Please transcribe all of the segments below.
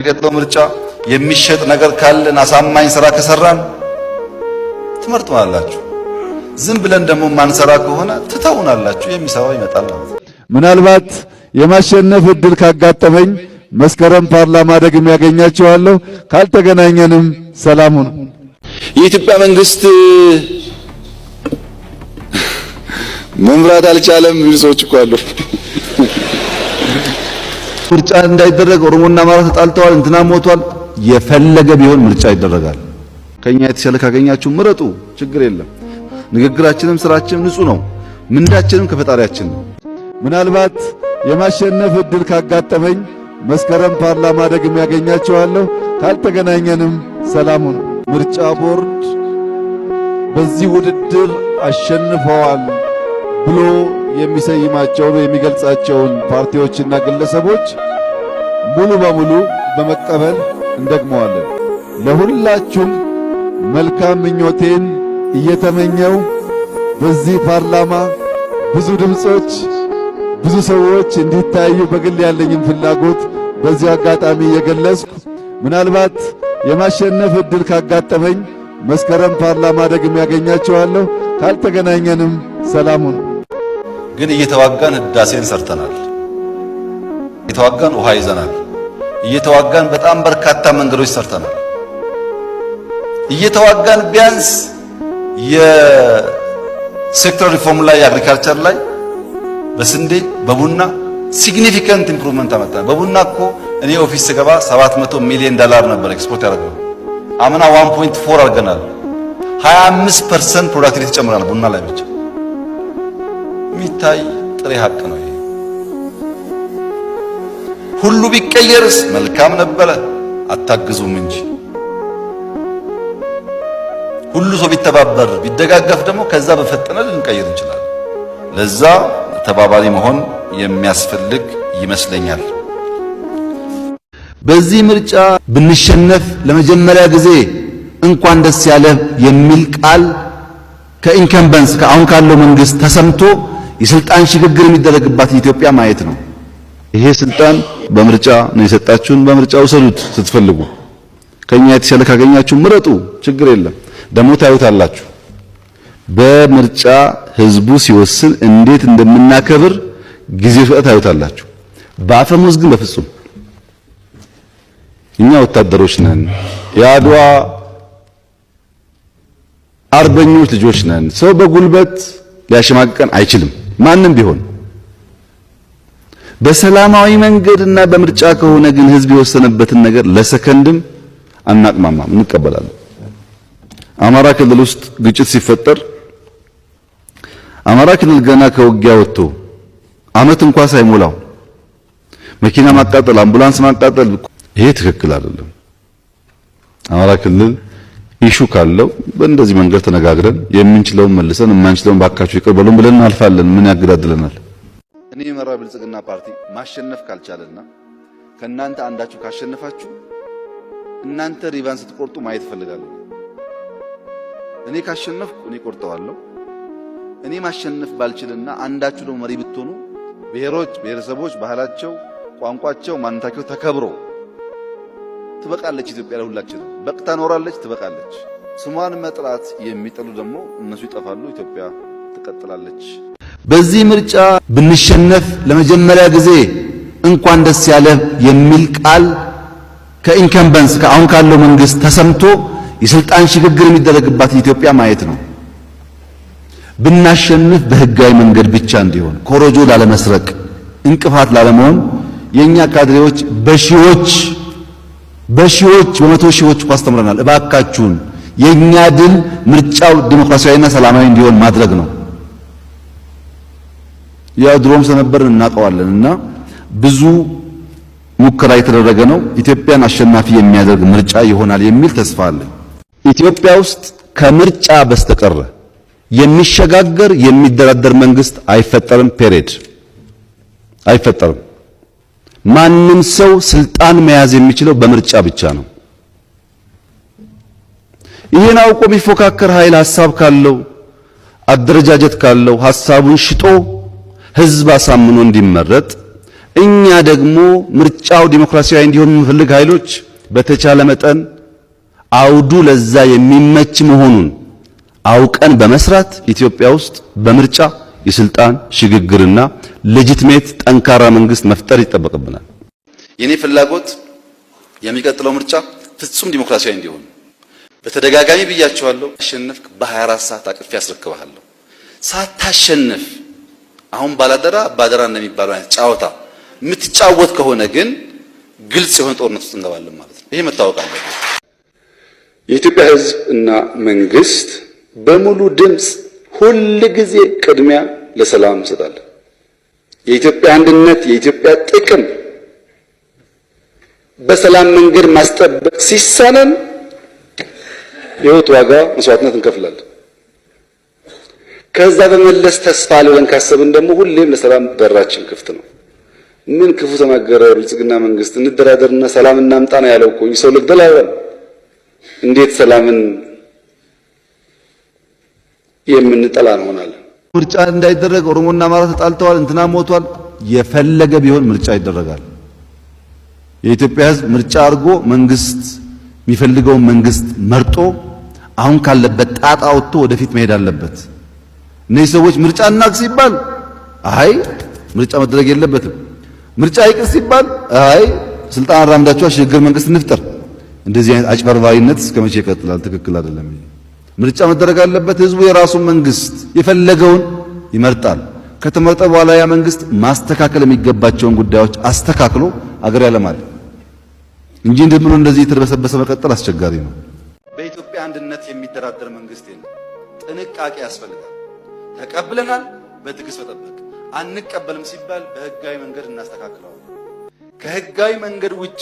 የገጠመው ምርጫ የሚሸጥ ነገር ካለን አሳማኝ ስራ ከሰራን ትመርጡናላችሁ። ዝም ብለን ደግሞ ማንሰራ ከሆነ ትተውናላችሁ። የሚሰራው ይመጣል ማለት ነው። ምናልባት የማሸነፍ እድል ካጋጠመኝ መስከረም ፓርላማ ደግሜ ያገኛቸዋለሁ። ካልተገናኘንም ሰላም ሁኑ። የኢትዮጵያ መንግስት መምራት አልቻለም የሚሉ ሰዎች እኮ አሉ። ምርጫ እንዳይደረግ ኦሮሞና አማራ ተጣልተዋል፣ እንትና ሞቷል። የፈለገ ቢሆን ምርጫ ይደረጋል። ከኛ የተሻለ ካገኛችሁ ምረጡ፣ ችግር የለም። ንግግራችንም ስራችንም ንጹህ ነው። ምንዳችንም ከፈጣሪያችን ነው። ምናልባት የማሸነፍ እድል ካጋጠመኝ መስከረም ፓርላማ ደግሜ ያገኛቸዋለሁ። ካልተገናኘንም ሰላም ሁኑ። ምርጫ ቦርድ በዚህ ውድድር አሸንፈዋል ብሎ የሚሰይማቸውን የሚገልጻቸውን ፓርቲዎችና ግለሰቦች ሙሉ በሙሉ በመቀበል እንደግመዋለን። ለሁላችሁም መልካም ምኞቴን እየተመኘው በዚህ ፓርላማ ብዙ ድምጾች፣ ብዙ ሰዎች እንዲታዩ በግል ያለኝን ፍላጎት በዚህ አጋጣሚ እየገለጽኩ ምናልባት የማሸነፍ እድል ካጋጠመኝ መስከረም ፓርላማ ደግሜ ያገኛቸዋለሁ። ካልተገናኘንም ሰላም ሁኑ። ግን እየተዋጋን ህዳሴን ሰርተናል። እየተዋጋን ውሃ ይዘናል። እየተዋጋን በጣም በርካታ መንገዶች ሰርተናል። እየተዋጋን ቢያንስ የሴክተር ሪፎርም ላይ የአግሪካልቸር ላይ በስንዴ በቡና ሲግኒፊካንት ኢምፕሩቭመንት አመጣን። በቡና እኮ እኔ ኦፊስ ስገባ $700 ሚሊዮን ነበር ኤክስፖርት ያደረገው። አምና 1.4 አድርገናል። 25% ፕሮዳክቲቪቲ ጨምረናል ቡና ላይ ብቻ። የሚታይ ጥሬ ሀቅ ነው ይሄ። ሁሉ ቢቀየርስ መልካም ነበረ፣ አታግዙም እንጂ። ሁሉ ሰው ቢተባበር ቢደጋገፍ ደግሞ ከዛ በፈጠነ ልንቀይር እንችላለን። ለዛ ተባባሪ መሆን የሚያስፈልግ ይመስለኛል። በዚህ ምርጫ ብንሸነፍ ለመጀመሪያ ጊዜ እንኳን ደስ ያለ የሚል ቃል ከኢንከምበንስ ከአሁን ካለው መንግስት ተሰምቶ የስልጣን ሽግግር የሚደረግባት ኢትዮጵያ ማየት ነው። ይሄ ስልጣን በምርጫ ነው የሰጣችሁን፣ በምርጫ ውሰዱት። ስትፈልጉ ከኛ የተሻለ ካገኛችሁ ምረጡ፣ ችግር የለም። ደግሞ ታዩታላችሁ። በምርጫ ህዝቡ ሲወስን እንዴት እንደምናከብር ጊዜ ሰዓት ታዩታላችሁ። በአፈሙዝ ግን በፍጹም እኛ ወታደሮች ነን፣ የአድዋ አርበኞች ልጆች ነን። ሰው በጉልበት ሊያሸማቅቀን አይችልም። ማንም ቢሆን በሰላማዊ መንገድና በምርጫ ከሆነ ግን ህዝብ የወሰነበትን ነገር ለሰከንድም አናቅማማም፣ እንቀበላለን። አማራ ክልል ውስጥ ግጭት ሲፈጠር አማራ ክልል ገና ከውጊያ ወጥቶ አመት እንኳን ሳይሞላው መኪና ማቃጠል፣ አምቡላንስ ማቃጠል፣ ይሄ ትክክል አይደለም። አማራ ክልል ኢሹ ካለው በእንደዚህ መንገድ ተነጋግረን የምንችለውን መልሰን የማንችለውን ባካችሁ ይቅር በሉን ብለን አልፋለን። ምን ያገዳድለናል? እኔ የመራው ብልጽግና ፓርቲ ማሸነፍ ካልቻለና ከናንተ አንዳችሁ ካሸነፋችሁ እናንተ ሪባን ስትቆርጡ ማየት ፈልጋለሁ። እኔ ካሸነፍኩ እኔ ቆርጠዋለሁ። እኔ ማሸነፍ ባልችልና አንዳችሁ ደግሞ መሪ ብትሆኑ ብሔሮች፣ ብሔረሰቦች ባህላቸው፣ ቋንቋቸው፣ ማንነታቸው ተከብሮ ትበቃለች ኢትዮጵያ። ለሁላችን በቅታ ኖራለች፣ ትበቃለች። ስሟን መጥራት የሚጠሉ ደግሞ እነሱ ይጠፋሉ፣ ኢትዮጵያ ትቀጥላለች። በዚህ ምርጫ ብንሸነፍ ለመጀመሪያ ጊዜ እንኳን ደስ ያለ የሚል ቃል ከኢንከምበንስ ከአሁን ካለው መንግስት ተሰምቶ የስልጣን ሽግግር የሚደረግባት ኢትዮጵያ ማየት ነው። ብናሸንፍ በህጋዊ መንገድ ብቻ እንዲሆን፣ ኮሮጆ ላለመስረቅ፣ እንቅፋት ላለመሆን የኛ ካድሬዎች በሺዎች በመቶ ሺዎች አስተምረናል። እባካችሁን የኛ ድል ምርጫው ዲሞክራሲያዊና ሰላማዊ እንዲሆን ማድረግ ነው። ያው ድሮም ስለነበርን እናውቀዋለንና ብዙ ሙከራ የተደረገ ነው። ኢትዮጵያን አሸናፊ የሚያደርግ ምርጫ ይሆናል የሚል ተስፋ አለ። ኢትዮጵያ ውስጥ ከምርጫ በስተቀር የሚሸጋገር የሚደራደር መንግስት አይፈጠርም። ፔሬድ አይፈጠርም። ማንም ሰው ስልጣን መያዝ የሚችለው በምርጫ ብቻ ነው። ይሄን አውቆ የሚፎካከር ኃይል ሐሳብ ካለው አደረጃጀት ካለው ሐሳቡን ሽጦ ህዝብ አሳምኖ እንዲመረጥ እኛ ደግሞ ምርጫው ዲሞክራሲያዊ እንዲሆን የምንፈልግ ኃይሎች በተቻለ መጠን አውዱ ለዛ የሚመች መሆኑን አውቀን በመስራት ኢትዮጵያ ውስጥ በምርጫ የስልጣን ሽግግርና ሌጂቲሜት ጠንካራ መንግስት መፍጠር ይጠበቅብናል። የኔ ፍላጎት የሚቀጥለው ምርጫ ፍጹም ዲሞክራሲያዊ እንዲሆን በተደጋጋሚ ብያቸዋለሁ። አሸነፍክ በ24 ሰዓት አቅፌ ያስረክብሃለሁ። ሳታሸንፍ አሁን ባላደራ ባደራ እንደሚባለው አይነት ጫወታ የምትጫወት ከሆነ ግን ግልጽ የሆነ ጦርነት ውስጥ እንገባለን ማለት ነው። ይሄ መታወቅ አለበት። የኢትዮጵያ ሕዝብ እና መንግስት በሙሉ ድምጽ ሁሉ ጊዜ ቅድሚያ ለሰላም እንሰጣለን። የኢትዮጵያ አንድነት፣ የኢትዮጵያ ጥቅም በሰላም መንገድ ማስጠበቅ ሲሳነን የህይወት ዋጋ መስዋዕትነት እንከፍላለን። ከዛ በመለስ ተስፋ አለን ካሰብን ደግሞ ሁሌም ለሰላም በራችን ክፍት ነው። ምን ክፉ ተናገረ ብልጽግና መንግስት እንደራደርና ሰላም እናምጣ ነው ያለው እኮ ሰው ልግደል አይደል? እንዴት ሰላምን የምንጠላ እንሆናለን? ምርጫ እንዳይደረግ ኦሮሞና አማራ ተጣልተዋል፣ እንትና ሞቷል። የፈለገ ቢሆን ምርጫ ይደረጋል። የኢትዮጵያ ህዝብ ምርጫ አድርጎ መንግስት የሚፈልገውን መንግስት መርጦ አሁን ካለበት ጣጣ ወጥቶ ወደፊት መሄድ አለበት። እነዚህ ሰዎች ምርጫ እናክ ሲባል አይ ምርጫ መደረግ የለበትም፣ ምርጫ ይቅር ሲባል አይ ስልጣን አራምዳቸው ሽግግር መንግስት እንፍጠር። እንደዚህ አይነት አጭበርባሪነት እስከመቼ ይቀጥላል? ትክክል አይደለም። ምርጫ መደረግ አለበት። ህዝቡ የራሱን መንግስት የፈለገውን ይመርጣል። ከተመረጠ በኋላ ያ መንግስት ማስተካከል የሚገባቸውን ጉዳዮች አስተካክሎ አገር ያለማል እንጂ እንደምኑ እንደዚህ የተደበሰበሰ መቀጠል አስቸጋሪ ነው። በኢትዮጵያ አንድነት የሚደራደር መንግስት የለም። ጥንቃቄ ያስፈልጋል። ተቀብለናል፣ በትዕግስት መጠበቅ። አንቀበልም ሲባል በህጋዊ መንገድ እናስተካክለዋለን። ከህጋዊ መንገድ ውጪ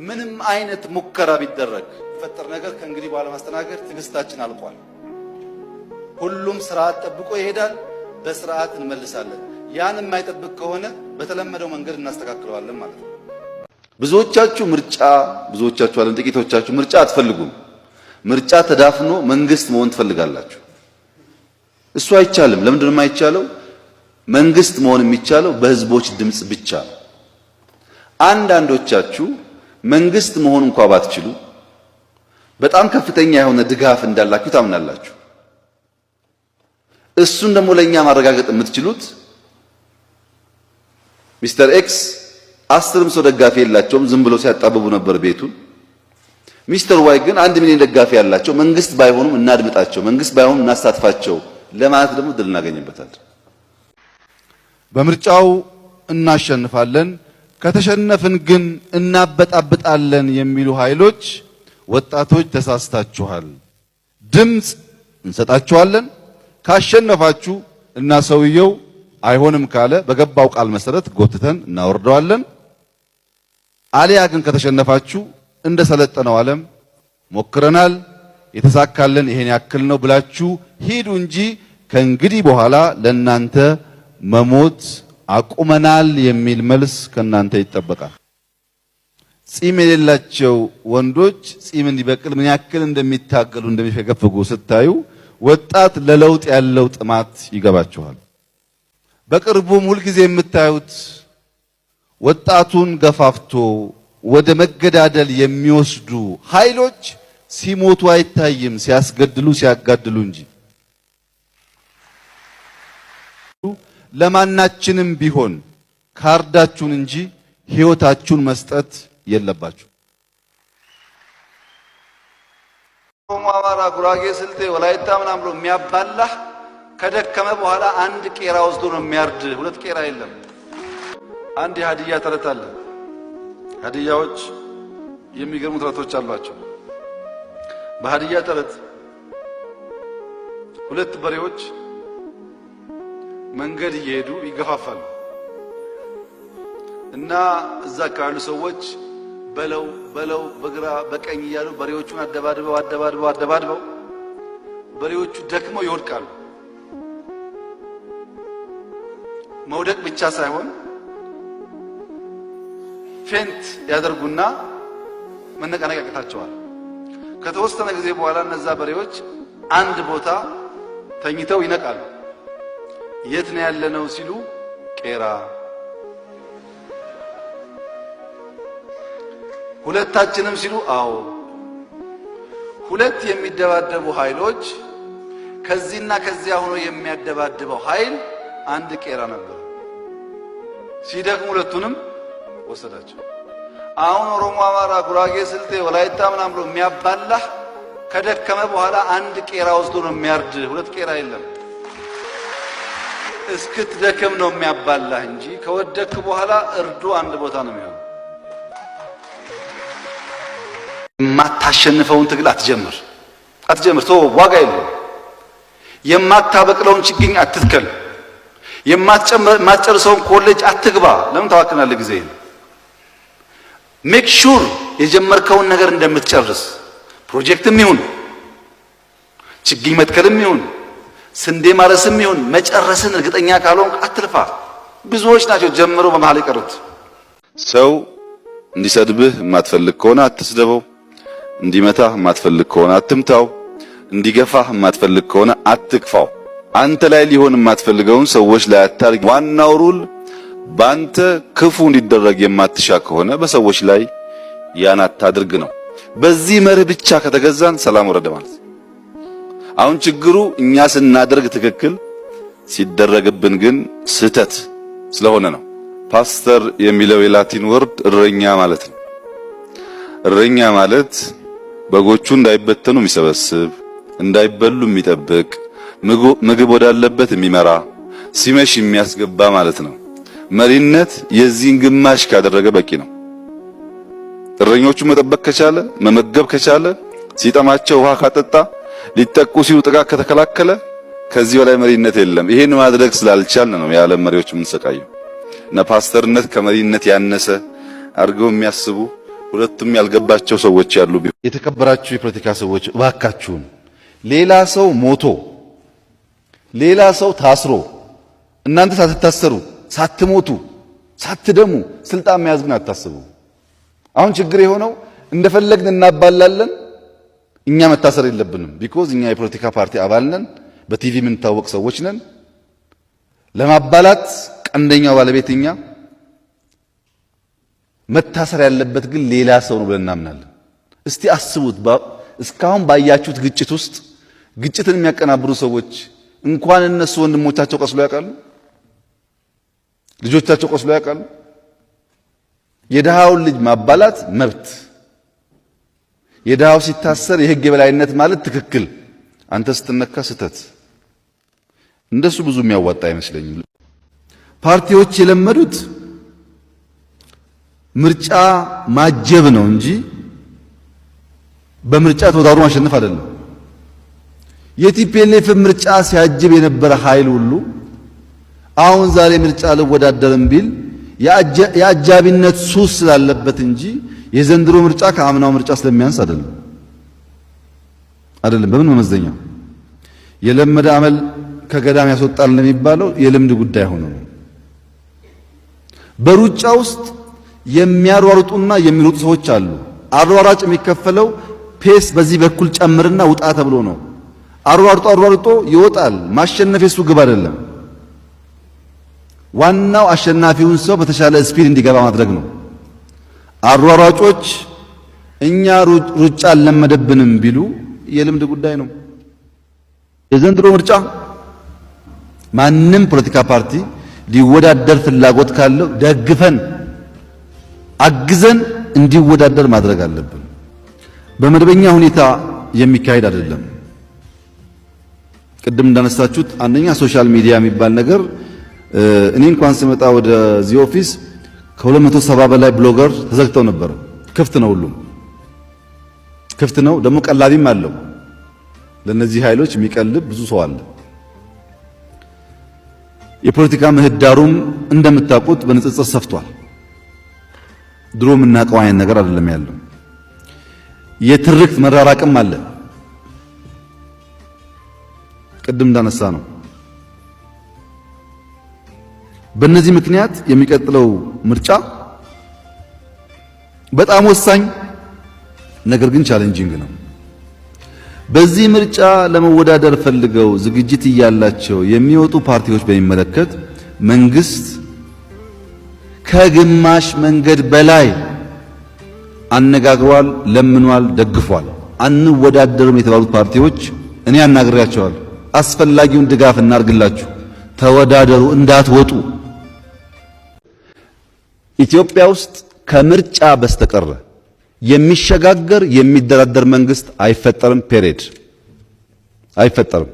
ምንም አይነት ሙከራ ቢደረግ ፈጠር ነገር ከእንግዲህ በኋላ ማስተናገድ ትዕግስታችን አልቋል። ሁሉም ስርዓት ጠብቆ ይሄዳል። በስርዓት እንመልሳለን። ያን የማይጠብቅ ከሆነ በተለመደው መንገድ እናስተካክለዋለን ማለት ነው። ብዙዎቻችሁ አለን፣ ጥቂቶቻችሁ ምርጫ አትፈልጉም። ምርጫ ተዳፍኖ መንግስት መሆን ትፈልጋላችሁ። እሱ አይቻልም። ለምንድን ነው የማይቻለው? መንግስት መሆን የሚቻለው በህዝቦች ድምጽ ብቻ ነው። አንዳንዶቻችሁ መንግስት መሆን እንኳን ባትችሉ በጣም ከፍተኛ የሆነ ድጋፍ እንዳላችሁ ታምናላችሁ። እሱን ደግሞ ለኛ ማረጋገጥ የምትችሉት ሚስተር ኤክስ 10 ሰው ደጋፊ የላቸውም፣ ዝም ብሎ ሲያጣብቡ ነበር ቤቱን። ሚስተር ዋይ ግን 1 ሚሊዮን ደጋፊ ያላቸው፣ መንግስት ባይሆኑም እናድምጣቸው፣ መንግስት ባይሆኑም እናሳትፋቸው ለማለት ደግሞ ድል እናገኝበታለን። በምርጫው እናሸንፋለን፣ ከተሸነፍን ግን እናበጣብጣለን የሚሉ ኃይሎች ወጣቶች ተሳስታችኋል። ድምጽ እንሰጣችኋለን። ካሸነፋችሁ እና ሰውየው አይሆንም ካለ በገባው ቃል መሰረት ጎትተን እናወርደዋለን። አሊያ ግን ከተሸነፋችሁ እንደ ሰለጠነው ዓለም ሞክረናል፣ የተሳካልን ይሄን ያክል ነው ብላችሁ ሂዱ እንጂ ከእንግዲህ በኋላ ለናንተ መሞት አቁመናል የሚል መልስ ከናንተ ይጠበቃል። ጺም የሌላቸው ወንዶች ጺም እንዲበቅል ምን ያክል እንደሚታገሉ እንደሚፈገፍጉ ስታዩ ወጣት ለለውጥ ያለው ጥማት ይገባችኋል። በቅርቡም ሁልጊዜ የምታዩት ወጣቱን ገፋፍቶ ወደ መገዳደል የሚወስዱ ኃይሎች ሲሞቱ አይታይም፣ ሲያስገድሉ ሲያጋድሉ እንጂ። ለማናችንም ቢሆን ካርዳችሁን እንጂ ህይወታችሁን መስጠት የለባችሁ። አማራ፣ ጉራጌ፣ ስልጤ፣ ወላይታ ምናምን ብሎ የሚያባላህ ከደከመ በኋላ አንድ ቄራ ወስዶ ነው የሚያርድ። 2 ቄራ የለም። አንድ የሀዲያ ተረት አለ። ሀዲያዎች የሚገርሙ ተረቶች አሏቸው። በሀዲያ ተረት 2 በሬዎች መንገድ እየሄዱ ይገፋፋሉ እና እዛ ካሉ ሰዎች በለው በግራ በቀኝ እያሉ በሬዎቹን አደባድበው በሬዎቹ ደክመው ይወድቃሉ። መውደቅ ብቻ ሳይሆን ፌንት ያደርጉና መነቃነቅ ያቅታቸዋል። ከተወሰነ ጊዜ በኋላ እነዛ በሬዎች አንድ ቦታ ተኝተው ይነቃሉ። የት ነው ያለነው ሲሉ ቄራ ሁለታችንም ሲሉ አዎ ሁለት የሚደባደቡ ኃይሎች ከዚህና ከዚያ ሆኖ የሚያደባድበው ኃይል አንድ ቄራ ነበር። ሲደክሙ ሁለቱንም ወሰዳቸው። አሁን ኦሮሞ፣ አማራ፣ ጉራጌ፣ ስልጤ፣ ወላይታ ምናምን ብሎ የሚያባላህ ከደከመ በኋላ አንድ ቄራ ወስዶ ነው የሚያርድ። ሁለት ቄራ የለም። እስክትደክም ነው የሚያባላህ እንጂ ከወደክ በኋላ እርዱ አንድ ቦታ ነው የሚሆነው። የማታሸንፈውን ትግል አትጀምር። ዋጋ የለውም። የማታበቅለውን ችግኝ አትትከል። የማትጨርሰውን ኮሌጅ አትግባ። ለምን ታዋክናለህ ጊዜ? ሜክ ሹር የጀመርከውን ነገር እንደምትጨርስ። ፕሮጀክትም ይሁን ችግኝ መትከልም ይሁን ስንዴ ማረስም ይሁን መጨረስን እርግጠኛ ካልሆንክ አትልፋ። ብዙዎች ናቸው ጀምረው በመሃል የቀሩት። ሰው እንዲሰድብህ የማትፈልግ ከሆነ አትስደበው። እንዲመታህ የማትፈልግ ከሆነ አትምታው። እንዲገፋህ የማትፈልግ ከሆነ አትግፋው። አንተ ላይ ሊሆን የማትፈልገውን ሰዎች ላይ አታርግ። ዋናው ሩል ባንተ ክፉ እንዲደረግ የማትሻ ከሆነ በሰዎች ላይ ያን አታድርግ ነው። በዚህ መርህ ብቻ ከተገዛን ሰላም ወረደ ማለት። አሁን ችግሩ እኛ ስናደርግ ትክክል ሲደረግብን ግን ስህተት ስለሆነ ነው። ፓስተር የሚለው የላቲን ወርድ እረኛ ማለት ነው። እረኛ ማለት በጎቹ እንዳይበተኑ የሚሰበስብ፣ እንዳይበሉ የሚጠብቅ፣ ምግብ ወዳለበት የሚመራ፣ ሲመሽ የሚያስገባ ማለት ነው። መሪነት የዚህን ግማሽ ካደረገ በቂ ነው። እረኞቹ መጠበቅ ከቻለ፣ መመገብ ከቻለ፣ ሲጠማቸው ውሃ ካጠጣ፣ ሊጠቁ ሲሉ ጥቃት ከተከላከለ ከዚህ በላይ መሪነት የለም። ይሄን ማድረግ ስላልቻልን ነው የዓለም መሪዎች የምንሰቃየው። እና ፓስተርነት ከመሪነት ያነሰ አድርገው የሚያስቡ ሁለቱም ያልገባቸው ሰዎች ያሉ። የተከበራችሁ የፖለቲካ ሰዎች እባካችሁን ሌላ ሰው ሞቶ ሌላ ሰው ታስሮ እናንተ ሳትታሰሩ ሳትሞቱ ሳትደሙ ስልጣን መያዝ ግን አታስቡ። አሁን ችግር የሆነው እንደፈለግን እናባላለን። እኛ መታሰር የለብንም። ቢኮዝ እኛ የፖለቲካ ፓርቲ አባል ነን። በቲቪ የምንታወቅ ሰዎች ነን። ለማባላት ቀንደኛው ባለቤት እኛ። መታሰር ያለበት ግን ሌላ ሰው ነው ብለን እናምናለን። እስቲ አስቡት። እስካሁን ባያችሁት ግጭት ውስጥ ግጭትን የሚያቀናብሩ ሰዎች እንኳን እነሱ ወንድሞቻቸው ቆስሎ ያውቃሉ? ልጆቻቸው ቆስሎ ያውቃሉ? የድሃውን ልጅ ማባላት መብት፣ የድሃው ሲታሰር የሕግ የበላይነት ማለት ትክክል፣ አንተ ስትነካ ስህተት። እንደሱ ብዙ የሚያዋጣ አይመስለኝም። ፓርቲዎች የለመዱት ምርጫ ማጀብ ነው እንጂ በምርጫ ተወዳድሮ ማሸነፍ አይደለም። የቲፒኤልኤፍ ምርጫ ሲያጅብ የነበረ ኃይል ሁሉ አሁን ዛሬ ምርጫ ልወዳደርም ቢል የአጃቢነት ሱስ ስላለበት እንጂ የዘንድሮ ምርጫ ከአምናው ምርጫ ስለሚያንስ አይደለም። በምን መመዘኛ? የለመደ አመል ከገዳም ያስወጣል እንደሚባለው የልምድ ጉዳይ ሆኖ ነው። በሩጫ ውስጥ የሚያሯሩጡና የሚሮጡ ሰዎች አሉ። አሯራጭ የሚከፈለው ፔስ በዚህ በኩል ጨምርና ውጣ ተብሎ ነው። አሯሩጦ ይወጣል። ማሸነፍ የሱ ግብ አይደለም። ዋናው አሸናፊውን ሰው በተሻለ ስፒድ እንዲገባ ማድረግ ነው። አሯሯጮች እኛ ሩጫ አልለመደብንም ቢሉ የልምድ ጉዳይ ነው። የዘንድሮ ምርጫ ማንም ፖለቲካ ፓርቲ ሊወዳደር ፍላጎት ካለው ደግፈን አግዘን እንዲወዳደር ማድረግ አለብን። በመደበኛ ሁኔታ የሚካሄድ አይደለም። ቅድም እንዳነሳችሁት አንደኛ ሶሻል ሚዲያ የሚባል ነገር እኔ እንኳን ስመጣ ወደዚህ ኦፊስ ከ270 በላይ ብሎገር ተዘግተው ነበር። ክፍት ነው፣ ሁሉም ክፍት ነው። ደግሞ ቀላቢም አለው። ለነዚህ ኃይሎች የሚቀልብ ብዙ ሰው አለ። የፖለቲካ ምህዳሩም እንደምታውቁት በንጽጽር ሰፍቷል። ድሮ የምናውቀው አይነት ነገር አይደለም ያለው። የትርክት መራራቅም አለ። ቅድም እንዳነሳ ነው። በእነዚህ ምክንያት የሚቀጥለው ምርጫ በጣም ወሳኝ ነገር ግን ቻሌንጂንግ ነው። በዚህ ምርጫ ለመወዳደር ፈልገው ዝግጅት እያላቸው የሚወጡ ፓርቲዎች በሚመለከት መንግስት ከግማሽ መንገድ በላይ አነጋግሯል፣ ለምኗል፣ ደግፏል። አንወዳደርም የተባሉት ፓርቲዎች እኔ አናግሬያቸዋል። አስፈላጊውን ድጋፍ እናርግላችሁ፣ ተወዳደሩ፣ እንዳትወጡ። ኢትዮጵያ ውስጥ ከምርጫ በስተቀር የሚሸጋገር የሚደራደር መንግስት አይፈጠርም። ፔሬድ አይፈጠርም።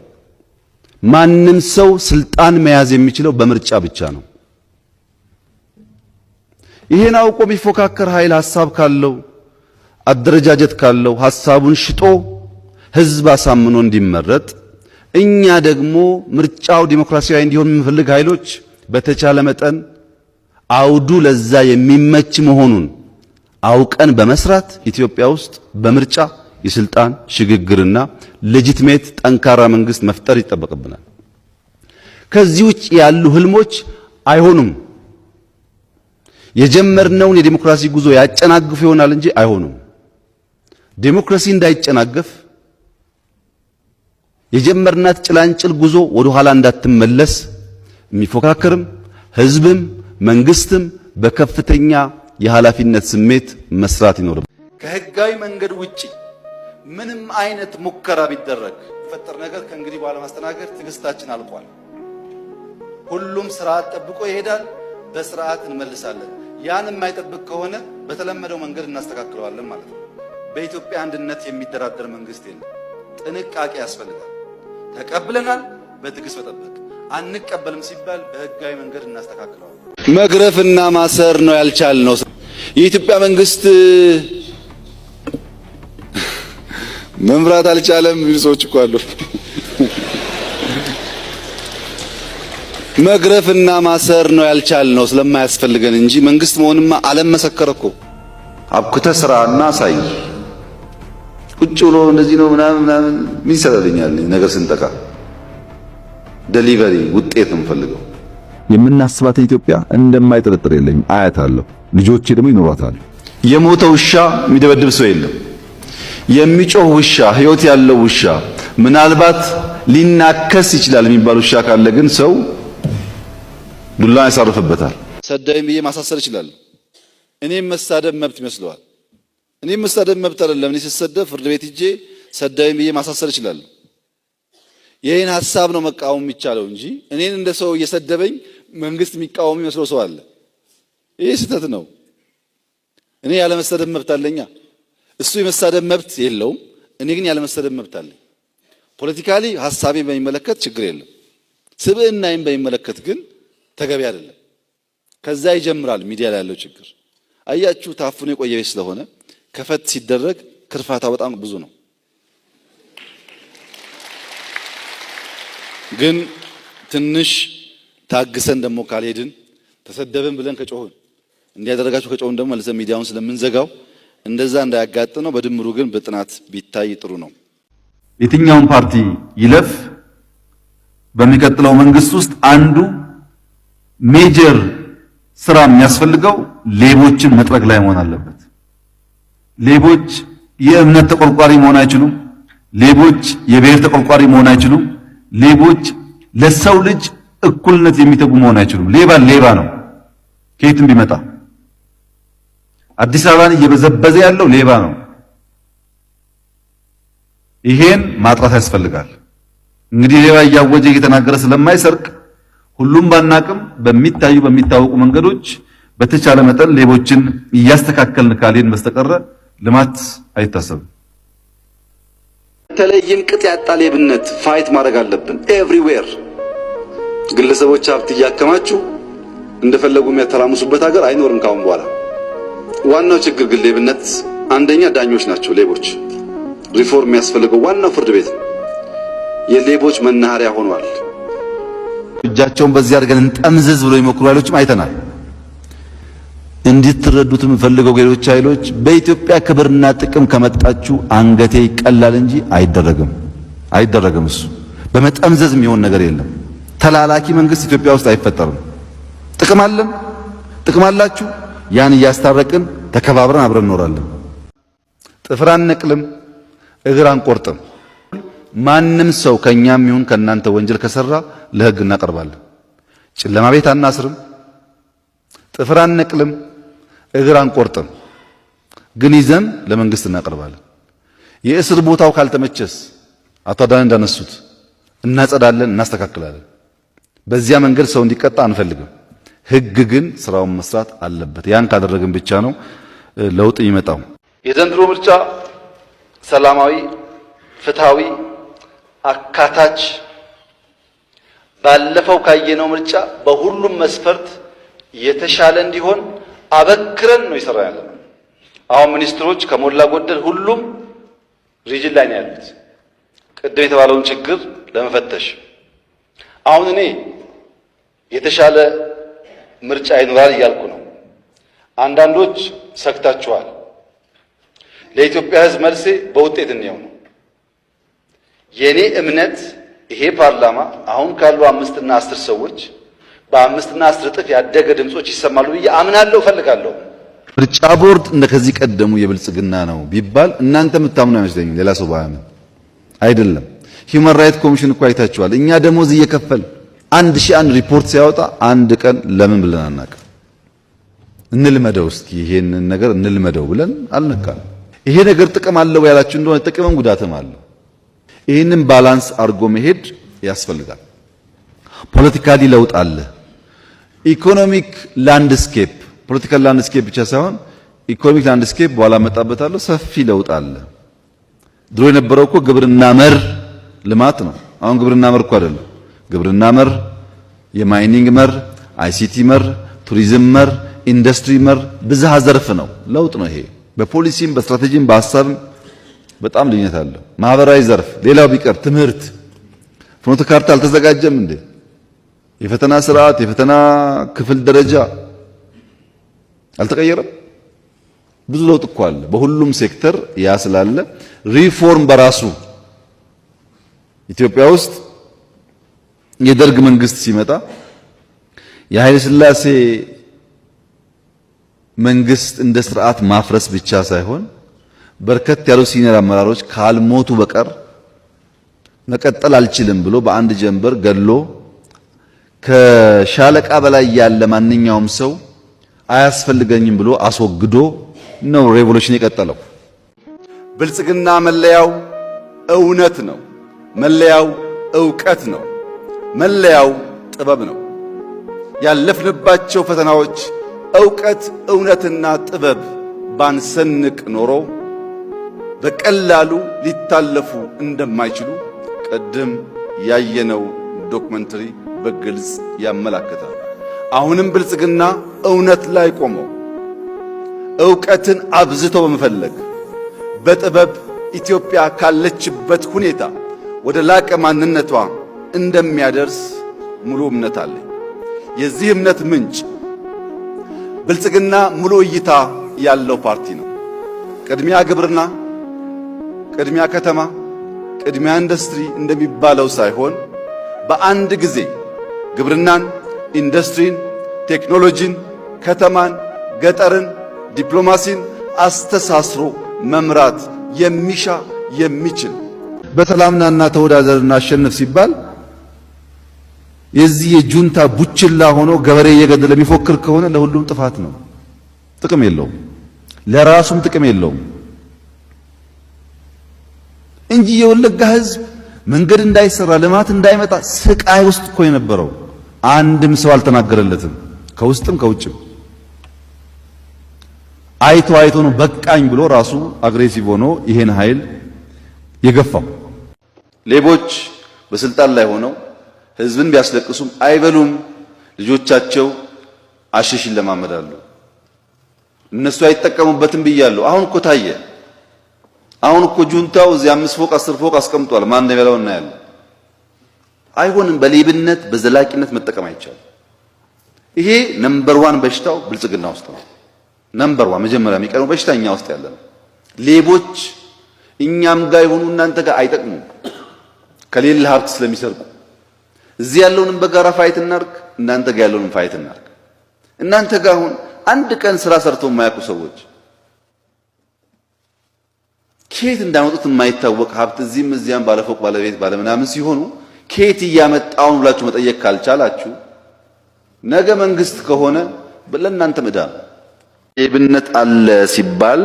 ማንም ሰው ስልጣን መያዝ የሚችለው በምርጫ ብቻ ነው። ይሄን አውቆ የሚፎካከር ኃይል ሐሳብ ካለው አደረጃጀት ካለው ሐሳቡን ሽጦ ህዝብ አሳምኖ እንዲመረጥ፣ እኛ ደግሞ ምርጫው ዲሞክራሲያዊ እንዲሆን የምንፈልግ ኃይሎች በተቻለ መጠን አውዱ ለዛ የሚመች መሆኑን አውቀን በመስራት ኢትዮጵያ ውስጥ በምርጫ የስልጣን ሽግግርና ሌጂቲሜት ጠንካራ መንግስት መፍጠር ይጠበቅብናል። ከዚህ ውጭ ያሉ ህልሞች አይሆኑም። የጀመርነውን የዲሞክራሲ ጉዞ ያጨናግፉ ይሆናል እንጂ አይሆኑም። ዲሞክራሲ እንዳይጨናገፍ የጀመርናት ጭላንጭል ጉዞ ወደ ኋላ እንዳትመለስ የሚፎካከርም ህዝብም መንግስትም በከፍተኛ የኃላፊነት ስሜት መስራት ይኖርብናል። ከህጋዊ መንገድ ውጪ ምንም አይነት ሙከራ ቢደረግ ፈጠር ነገር ከእንግዲህ በኋላ ማስተናገድ ትዕግስታችን አልቋል። ሁሉም ስርዓት ጠብቆ ይሄዳል። በስርዓት እንመልሳለን። ያን የማይጠብቅ ከሆነ በተለመደው መንገድ እናስተካክለዋለን ማለት ነው። በኢትዮጵያ አንድነት የሚደራደር መንግስት የለም። ጥንቃቄ ያስፈልጋል። ተቀብለናል፣ በትዕግስት መጠበቅ። አንቀበልም ሲባል በህጋዊ መንገድ እናስተካክለዋለን። መግረፍና ማሰር ነው ያልቻልነው። የኢትዮጵያ መንግስት መምራት አልቻለም የሚሉ ሰዎች እኮ አሉ። መግረፍና ማሰር ነው ያልቻልነው ስለማያስፈልገን እንጂ መንግስት መሆንማ ዓለም መሰከረ እኮ። አብኩተህ ስራና ሳይ ቁጭ ብሎ እንደዚህ ነው ምናምን ምን ይሰራልኛል? ነገር ስንጠቃ ዴሊቨሪ ውጤት ነው የምፈልገው። የምናስባት ኢትዮጵያ እንደማይጠረጥር የለኝም። አያታለሁ፣ ልጆቼ ደግሞ ይኖሯታል። የሞተ ውሻ የሚደበድብ ሰው የለም። የሚጮህ ውሻ፣ ህይወት ያለው ውሻ፣ ምናልባት ሊናከስ ይችላል የሚባል ውሻ ካለ ግን ሰው ዱላ ያሳርፍበታል። ሰዳይም ብዬ ማሳሰር ይችላል። እኔም መሳደብ መብት ይመስለዋል። እኔም መሳደብ መብት አይደለም። እኔ ስሰደብ ፍርድ ቤት ሂጄ ሰዳይም ብዬ ማሳሰር ይችላል። ይሄን ሐሳብ ነው መቃወም የሚቻለው እንጂ እኔን እንደ ሰው እየሰደበኝ መንግስት የሚቃወም ይመስለው ሰው አለ። ይሄ ስህተት ነው። እኔ ያለ መሰደብ መብት አለኛ። እሱ የመሳደብ መብት የለውም። እኔ ግን ያለ መሰደብ መብት አለኝ። ፖለቲካሊ ሐሳቤን በሚመለከት ችግር የለም። ስብዕናዬን በሚመለከት ግን ተገቢ አይደለም። ከዛ ይጀምራል ሚዲያ ላይ ያለው ችግር። አያችሁ፣ ታፍኖ የቆየ ቤት ስለሆነ ከፈት ሲደረግ ክርፋታ በጣም ብዙ ነው። ግን ትንሽ ታግሰን ደግሞ ካልሄድን ተሰደብን ብለን ከጮህን እንዲያደረጋችሁ ከጮህን ደግሞ መልሰን ሚዲያውን ስለምንዘጋው እንደዛ እንዳያጋጥነው በድምሩ ግን በጥናት ቢታይ ጥሩ ነው። የትኛውን ፓርቲ ይለፍ በሚቀጥለው መንግስት ውስጥ አንዱ ሜጀር ስራ የሚያስፈልገው ሌቦችን መጥረግ ላይ መሆን አለበት። ሌቦች የእምነት ተቆርቋሪ መሆን አይችሉም። ሌቦች የብሔር ተቆርቋሪ መሆን አይችሉም። ሌቦች ለሰው ልጅ እኩልነት የሚተጉ መሆን አይችሉም። ሌባ ሌባ ነው ከየትም ቢመጣ። አዲስ አበባን እየበዘበዘ ያለው ሌባ ነው። ይሄን ማጥራት ያስፈልጋል። እንግዲህ ሌባ እያወጀ እየተናገረ ስለማይሰርቅ ሁሉም ባናቅም በሚታወቁ መንገዶች በተቻለ መጠን ሌቦችን እያስተካከልን ካልሄድን በስተቀረ ልማት አይታሰብም። በተለይም ቅጥ ያጣ ሌብነት ፋይት ማድረግ አለብን። ኤቭሪዌር ግለሰቦች ሀብት እያከማቹ እንደፈለጉ የሚያተራምሱበት ሀገር አይኖርም ካሁን በኋላ። ዋናው ችግር ግን ሌብነት፣ አንደኛ ዳኞች ናቸው ሌቦች። ሪፎርም የሚያስፈልገው ዋናው ፍርድ ቤት ነው። የሌቦች መናኸሪያ ሆኗል። እጃቸውን በዚህ አድርገን እንጠምዝዝ ብሎ የሚሞክሩ ኃይሎችም አይተናል። እንድትረዱት የምፈልገው ሌሎች ኃይሎች በኢትዮጵያ ክብርና ጥቅም ከመጣችሁ አንገቴ ይቀላል እንጂ አይደረግም። እሱ በመጠምዘዝ የሚሆን ነገር የለም። ተላላኪ መንግስት ኢትዮጵያ ውስጥ አይፈጠርም። ጥቅም አለን፣ ጥቅም አላችሁ። ያን እያስታረቅን ተከባብረን አብረን እንኖራለን። ጥፍር አንነቅልም፣ እግር አንቆርጥም። ማንም ሰው ከኛም ይሁን ከናንተ ወንጀል ከሰራ ለህግ እናቀርባለን። ጨለማ ቤት አናስርም፣ ጥፍር አንነቅልም፣ እግር አንቆርጥም። ግን ይዘን ለመንግስት እናቀርባለን። የእስር ቦታው ካልተመቸስ አቶ አዳነ እንዳነሱት እናጸዳለን፣ እናስተካክላለን። በዚያ መንገድ ሰው እንዲቀጣ አንፈልግም። ህግ ግን ስራውን መስራት አለበት። ያን ካደረግን ብቻ ነው ለውጥ የሚመጣው። የዘንድሮ ምርጫ ሰላማዊ፣ ፍትሃዊ፣ አካታች ባለፈው ካየነው ምርጫ በሁሉም መስፈርት የተሻለ እንዲሆን አበክረን ነው ይሰራ ያለው። አሁን ሚኒስትሮች ከሞላ ጎደል ሁሉም ሪጅን ላይ ነው ያሉት ቅድም የተባለውን ችግር ለመፈተሽ። አሁን እኔ የተሻለ ምርጫ ይኖራል እያልኩ ነው። አንዳንዶች ሰክታችኋል። ለኢትዮጵያ ሕዝብ መልሴ በውጤት እንየው ነው። የኔ እምነት ይሄ ፓርላማ አሁን ካሉ 5 እና 10 ሰዎች በ5 እና 10 እጥፍ ያደገ ድምጾች ይሰማሉ ብዬ አምናለሁ፣ እፈልጋለሁ። ምርጫ ቦርድ እንደከዚህ ቀደሙ የብልጽግና ነው ቢባል እናንተ የምታምኑ አይመስለኝም። ሌላ ሰው ባያምን አይደለም። ሂውማን ራይት ኮሚሽን እኮ አይታችኋል። እኛ ደሞዝ እየከፈል 1001 ሪፖርት ሲያወጣ አንድ ቀን ለምን ብለን አናውቅም። እንልመደው እስኪ ይሄንን ነገር እንልመደው ብለን አልነካም። ይሄ ነገር ጥቅም አለው ያላችሁ እንደሆነ ጥቅምም ጉዳትም አለው። ይህንን ባላንስ አድርጎ መሄድ ያስፈልጋል። ፖለቲካሊ ለውጥ አለ። ኢኮኖሚክ ላንድስኬፕ፣ ፖለቲካል ላንድስኬፕ ብቻ ሳይሆን ኢኮኖሚክ ላንድስኬፕ በኋላ መጣበታለሁ። ሰፊ ለውጥ አለ። ድሮ የነበረው እኮ ግብርና መር ልማት ነው። አሁን ግብርና መር እኮ አይደለም። ግብርና መር፣ የማይኒንግ መር፣ አይሲቲ መር፣ ቱሪዝም መር፣ ኢንዱስትሪ መር፣ ብዝሃ ዘርፍ ነው። ለውጥ ነው ይሄ። በፖሊሲም በስትራቴጂም በሐሳብም በጣም ልዩነት አለው። ማህበራዊ ዘርፍ፣ ሌላው ቢቀር ትምህርት፣ ፍኖተ ካርታ አልተዘጋጀም እንዴ? የፈተና ስርዓት፣ የፈተና ክፍል ደረጃ አልተቀየረም? ብዙ ለውጥ እኮ አለ በሁሉም ሴክተር። ያ ስላለ ሪፎርም በራሱ ኢትዮጵያ ውስጥ የደርግ መንግስት ሲመጣ የኃይለ ሥላሴ መንግስት እንደ ስርዓት ማፍረስ ብቻ ሳይሆን በርከት ያሉ ሲኒየር አመራሮች ካልሞቱ በቀር መቀጠል አልችልም ብሎ በአንድ ጀንበር ገሎ ከሻለቃ በላይ ያለ ማንኛውም ሰው አያስፈልገኝም ብሎ አስወግዶ ነው ሬቮሉሽን የቀጠለው። ብልጽግና መለያው እውነት ነው። መለያው ዕውቀት ነው። መለያው ጥበብ ነው። ያለፍንባቸው ፈተናዎች ዕውቀት፣ እውነትና ጥበብ ባንሰንቅ ኖሮ በቀላሉ ሊታለፉ እንደማይችሉ ቅድም ያየነው ዶክመንተሪ በግልጽ ያመላክታል። አሁንም ብልጽግና እውነት ላይ ቆሞ ዕውቀትን አብዝቶ በመፈለግ በጥበብ ኢትዮጵያ ካለችበት ሁኔታ ወደ ላቀ ማንነቷ እንደሚያደርስ ሙሉ እምነት አለኝ። የዚህ እምነት ምንጭ ብልጽግና ሙሉ እይታ ያለው ፓርቲ ነው። ቅድሚያ ግብርና፣ ቅድሚያ ከተማ፣ ቅድሚያ ኢንዱስትሪ እንደሚባለው ሳይሆን በአንድ ጊዜ ግብርናን፣ ኢንዱስትሪን፣ ቴክኖሎጂን፣ ከተማን፣ ገጠርን፣ ዲፕሎማሲን አስተሳስሮ መምራት የሚሻ የሚችል በሰላምናና ተወዳደርና አሸንፍ ሲባል የዚህ የጁንታ ቡችላ ሆኖ ገበሬ እየገደለ የሚፎክር ከሆነ ለሁሉም ጥፋት ነው። ጥቅም የለውም፣ ለራሱም ጥቅም የለውም እንጂ የወለጋ ሕዝብ መንገድ እንዳይሰራ ልማት እንዳይመጣ ስቃይ ውስጥ እኮ የነበረው አንድም ሰው አልተናገረለትም፣ ከውስጥም ከውጭም። አይቶ አይቶ ነው በቃኝ ብሎ ራሱ አግሬሲቭ ሆኖ ይሄን ኃይል የገፋው። ሌቦች በስልጣን ላይ ሆነው ህዝብን ቢያስለቅሱም አይበሉም። ልጆቻቸው አሽሽ ይለማመዳሉ። እነሱ አይጠቀሙበትም ብያለሁ። አሁን እኮ ታየ። አሁን እኮ ጁንታው እዚህ 5 ፎቅ 10 ፎቅ አስቀምጧል። ማን እንደሚበላው እናያለን። አይሆንም። በሌብነት በዘላቂነት መጠቀም አይቻልም። ይሄ ነምበር 1 በሽታው ብልጽግና ውስጥ ነው። ነምበር 1 መጀመሪያ የሚቀርበው በሽታ እኛ ውስጥ ያለ ነው። ሌቦች እኛም ጋር ይሆኑ እናንተ ጋር አይጠቅሙም። ከሌለ ሀብት ስለሚሰርቁ እዚህ ያለውንም በጋራ ፋይት እናርግ፣ እናንተ ጋር ያለውንም ፋይት እናርግ። እናንተ ጋር አሁን አንድ ቀን ስራ ሰርተው የማያውቁ ሰዎች ከየት እንዳመጡት የማይታወቅ ሀብት እዚህም እዚያም ባለፎቅ ባለቤት ባለምናምን ሲሆኑ ከየት እያመጣውን ብላችሁ መጠየቅ ካልቻላችሁ ነገ መንግስት ከሆነ ለእናንተ ዕዳ ነው። ሌብነት አለ ሲባል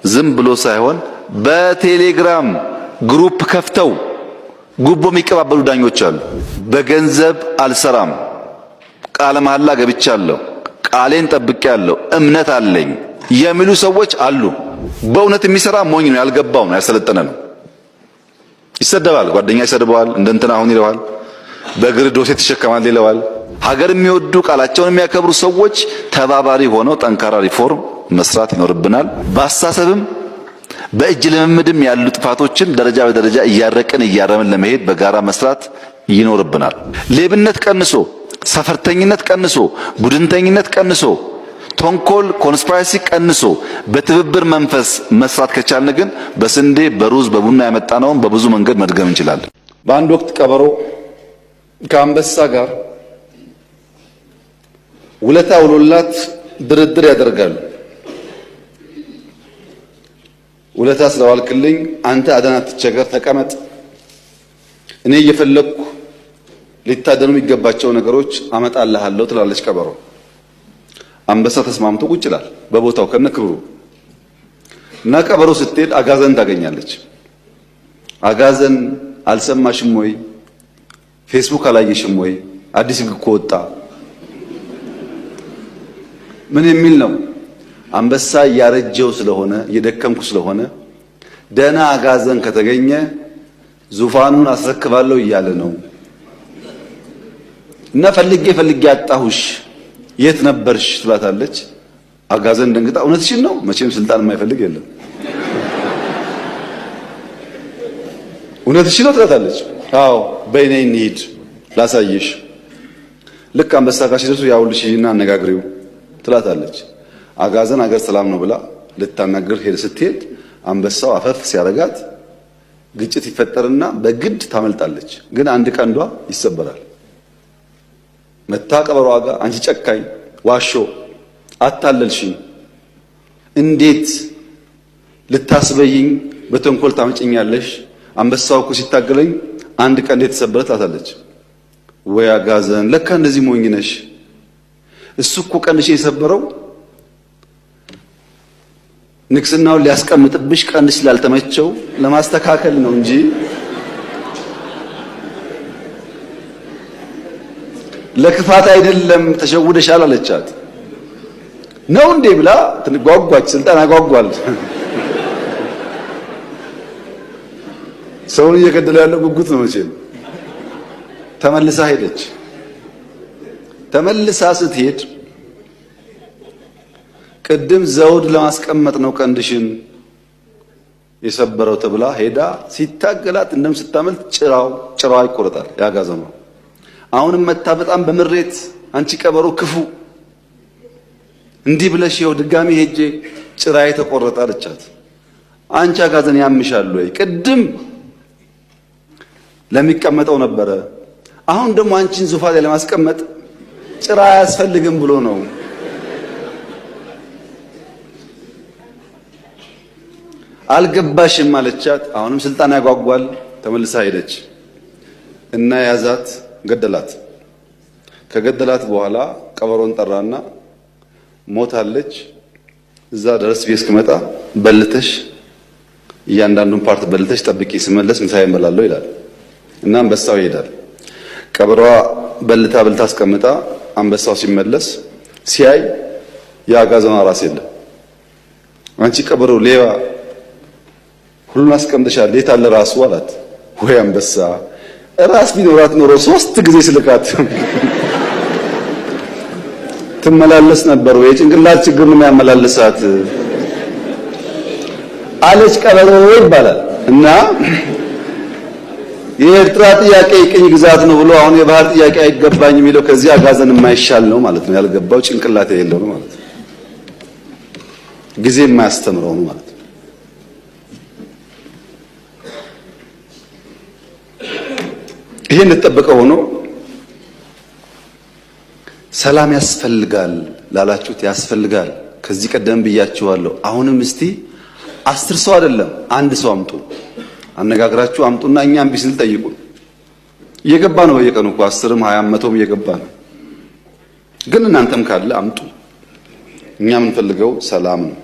ዝም ብሎ ሳይሆን በቴሌግራም ግሩፕ ከፍተው ጉቦ የሚቀባበሉ ዳኞች አሉ። በገንዘብ አልሰራም፣ ቃለ መሐላ ገብቻለሁ፣ ቃሌን ጠብቄያለሁ፣ እምነት አለኝ የሚሉ ሰዎች አሉ። በእውነት የሚሰራ ሞኝ ነው፣ ያልገባው ነው፣ ያሰለጠነ ነው። ይሰደባል፣ ጓደኛ ይሰድበዋል፣ እንደንትና አሁን ይለዋል፣ በእግር ዶሴ ትሸከማል ይለዋል። ሀገር የሚወዱ ቃላቸውን የሚያከብሩ ሰዎች ተባባሪ ሆነው ጠንካራ ሪፎርም መስራት ይኖርብናል። በአስተሳሰብም በእጅ ልምምድም ያሉ ጥፋቶችን ደረጃ በደረጃ እያረቅን እያረምን ለመሄድ በጋራ መስራት ይኖርብናል። ሌብነት ቀንሶ፣ ሰፈርተኝነት ቀንሶ፣ ቡድንተኝነት ቀንሶ፣ ተንኮል ኮንስፓይረሲ ቀንሶ በትብብር መንፈስ መስራት ከቻልን ግን በስንዴ በሩዝ በቡና ያመጣነውን በብዙ መንገድ መድገም እንችላለን። በአንድ ወቅት ቀበሮ ከአንበሳ ጋር ውለታ ውሎላት ድርድር ያደርጋሉ። ውለታ ስለዋልክልኝ አንተ አደና አትቸገር፣ ተቀመጥ፣ እኔ እየፈለኩ ሊታደኑ የሚገባቸው ነገሮች አመጣልሃለሁ ትላለች ቀበሮ። አንበሳ ተስማምቶ ቁጭ ይላል በቦታው ከነክብሩ እና ቀበሮ ስትሄድ አጋዘን ታገኛለች። አጋዘን አልሰማሽም ወይ? ፌስቡክ አላየሽም ወይ? አዲስ ሕግ እኮ ወጣ። ምን የሚል ነው? አንበሳ ያረጀው ስለሆነ እየደከምኩ ስለሆነ ደና አጋዘን ከተገኘ ዙፋኑን አስረክባለሁ እያለ ነው እና ፈልጌ አጣሁሽ የት ነበርሽ ትላታለች። አጋዘን ደንግጣ እውነትሽን ነው? መቼም ስልጣን የማይፈልግ የለም። እውነትሽን ነው ትላታለች። አዎ በይኔ እንሂድ ላሳይሽ። ልክ አንበሳ ጋር ሲደርሱ ያውልሽና አነጋግሪው ትላታለች። አጋዘን አገር ሰላም ነው ብላ ልታናገር ስትሄድ አንበሳው አፈፍ ሲያረጋት ግጭት ይፈጠርና በግድ ታመልጣለች። ግን አንድ ቀንዷ ይሰበራል። መታ ቀበሮዋ ጋር አንቺ ጨካኝ ዋሾ አታለልሽኝ፣ እንዴት ልታስበይኝ በተንኮል ታመጭኛለሽ? አንበሳው እኮ ሲታገለኝ አንድ ቀንዴ ተሰበረ ትላታለች። ወይ አጋዘን ለካ እንደዚህ ሞኝ ነሽ። እሱ እኮ ቀንሽ የሰበረው ንግስናውን ሊያስቀምጥብሽ ቀንሽ ስላልተመቸው ለማስተካከል ነው እንጂ ለክፋት አይደለም። ተሸውደሻል አለቻት። ነው እንዴ ብላ ትጓጓች። ስልጣን አጓጓል። ሰውን እየገደለ ያለው ጉጉት ነው መቼም። ተመልሳ ሄደች። ተመልሳ ስትሄድ ቅድም ዘውድ ለማስቀመጥ ነው ቀንድሽን የሰበረው ተብላ ሄዳ ሲታገላት እንደም ስታመልጥ ጭራው ይቆረጣል ያጋዘመው። አሁንም መታ በጣም በምሬት አንቺ ቀበሮ ክፉ እንዲህ ብለሽ ይኸው ድጋሚ ሄጄ ጭራዬ ተቆረጠ አለቻት። አንቺ አጋዘን ያምሻል ወይ? ቅድም ለሚቀመጠው ነበረ፣ አሁን ደግሞ አንቺን ዙፋን ላይ ለማስቀመጥ ጭራ አያስፈልግም ብሎ ነው። አልገባሽም አለቻት። አሁንም ስልጣን ያጓጓል። ተመልሳ ሄደች እና ያዛት፣ ገደላት። ከገደላት በኋላ ቀበሮን ጠራና ሞታለች፣ እዛ ድረስ ቤት እስክመጣ በልተሽ እያንዳንዱን ፓርት በልተሽ ጠብቂ፣ ስመለስ ምሳዬ እበላለሁ ይላል እና አንበሳው ይሄዳል። ቀበሮዋ በልታ አስቀምጣ አንበሳው ሲመለስ ሲያይ የአጋዘኗ ራስ የለም። አንቺ ቀበሮ ሌባ ሁሉን አስቀምጥሻል፣ የት አለ ራሱ አላት። ወይ አንበሳ ራስ ቢኖራት ኖሮ 3 ጊዜ ስልካት ትመላለስ ነበር ወይ? ጭንቅላት ችግር ነው የሚያመላልሳት አለች ቀበሮ ይባላል። እና የኤርትራ ጥያቄ ቅኝ ግዛት ነው ብሎ አሁን የባህር ጥያቄ አይገባኝ የሚለው ከዚህ አጋዘን የማይሻል ነው ማለት ነው። ያልገባው ጭንቅላት የሌለው ነው ማለት ነው። ጊዜ የማያስተምረው ነው ማለት ነው። ይሄ እንደተጠበቀ ሆኖ ሰላም ያስፈልጋል ላላችሁት ያስፈልጋል። ከዚህ ቀደም ብያችኋለሁ። አሁንም እስቲ 10 ሰው አይደለም 1 ሰው አምጡ፣ አነጋግራችሁ አምጡና እኛም ቢስል ጠይቁ። እየገባ ነው በየቀኑ እኮ 10ም 20ም 100ም እየገባ ነው። ግን እናንተም ካለ አምጡ። እኛ የምንፈልገው ሰላም ነው።